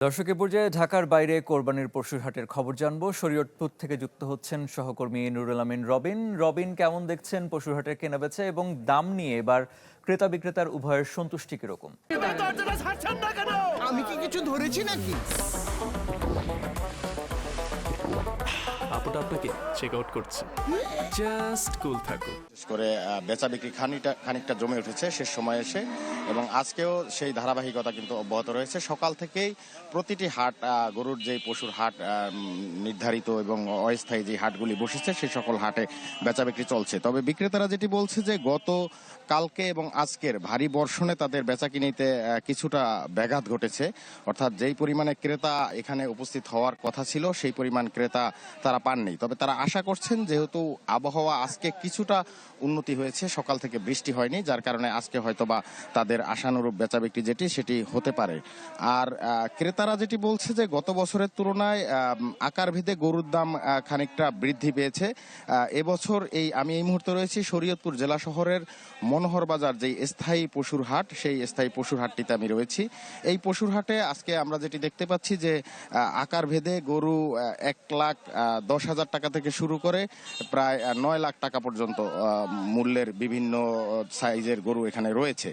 দর্শক এ পর্যায়ে ঢাকার বাইরে কোরবানির পশুর হাটের খবর জানবো। শরীয়তপুর থেকে যুক্ত হচ্ছেন সহকর্মী নুরুল আমিন রবিন। রবিন, কেমন দেখছেন পশুর হাটের কেনাবেচা এবং দাম নিয়ে এবার ক্রেতা বিক্রেতার উভয়ের সন্তুষ্টি কিরকম? আমি কি কিছু ধরেছি নাকি? আপুটা আপনাকে চেক আউট করছে, জাস্ট কুল থাকুন। বিশেষ করে বেচা বিক্রি খানিকটা জমে উঠেছে শেষ সময়ে এসে, এবং আজকেও সেই ধারাবাহিকতা কিন্তু অব্যাহত রয়েছে। সকাল থেকেই প্রতিটি হাট, গরুর যেই পশুর হাট নির্ধারিত এবং অস্থায়ী যে হাটগুলি বসেছে সেই সকল হাটে বেচা বিক্রি চলছে। তবে বিক্রেতারা যেটি বলছে যে গত কালকে এবং আজকের ভারী বর্ষণে তাদের বেচা কিনিতে কিছুটা ব্যাঘাত ঘটেছে। অর্থাৎ যেই পরিমাণে ক্রেতা এখানে উপস্থিত হওয়ার কথা ছিল সেই পরিমাণ ক্রেতা তারা পাননি। তবে তারা আশা করছেন যেহেতু আবহাওয়া আজকে কিছুটা উন্নতি হয়েছে, সকাল থেকে বৃষ্টি হয়নি, যার কারণে আজকে হয়তোবা তাদের আশানুরূপ বেচা বিক্রি সেটি হতে পারে। আর ক্রেতারা যেটি বলছে যে গত বছরের তুলনায় আকারভেদে গরুর দাম খানিকটা বৃদ্ধি পেয়েছে। এবছর আমি এই মুহূর্তে রয়েছি শরীয়তপুর জেলা শহরের মনোহর বাজার যেই স্থায়ী পশুর হাট, সেই স্থায়ী পশুর হাটটিতে আমি রয়েছি। এই পশুর হাটে আজকে আমরা যেটি দেখতে পাচ্ছি যে আকারভেদে গরু 1,10,000 টাকা থেকে শুরু করে প্রায় 9 লাখ টাকা পর্যন্ত মূল্যের বিভিন্ন সাইজের গরু এখানে রয়েছে।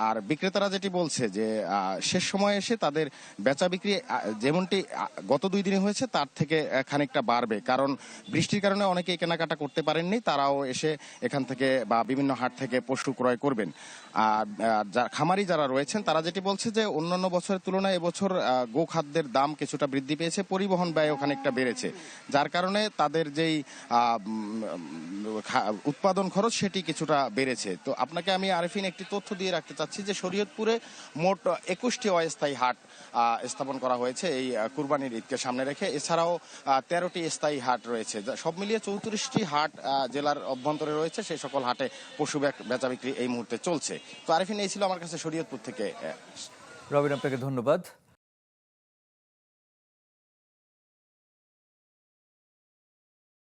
আর বিক্রেতারা যেটি বলছে যে শেষ সময়ে এসে তাদের বেচা বিক্রি যেমনটি গত 2 দিনে হয়েছে তার থেকে খানিকটা বাড়বে, কারণ বৃষ্টির কারণে অনেকেই কেনাকাটা করতে পারেননি, তারাও এসে এখান থেকে বা বিভিন্ন হাট থেকে পশু ক্রয় করবেন। আর খামারি যারা রয়েছেন তারা যেটি বলছে যে অন্যান্য বছরের তুলনায় এবছর গোখাদ্যের দাম কিছুটা বৃদ্ধি পেয়েছে, পরিবহন ব্যয়ও খানিকটা বেড়েছে, যার কারণে তাদের যেই উৎপাদন খরচ সেটি কিছুটা বেড়েছে। তো আপনাকে আমি আরেফিন একটি তথ্য দিয়ে রাখতে চাচ্ছি যে শরীয়তপুরে মোট 21টি অস্থায়ী হাট স্থাপন করা হয়েছে এই কুরবানির ঈদকে সামনে রেখে। এছাড়াও 13টি স্থায়ী হাট রয়েছে, সব মিলিয়ে 34টি হাট জেলার অভ্যন্তরে রয়েছে। সেই সকল হাটে পশু বেচা বিক্রি এই মুহূর্তে চলছে। তো আরেফিন, এই ছিল আমার কাছে শরীয়তপুর থেকে। রবিন, আপনাকে ধন্যবাদ।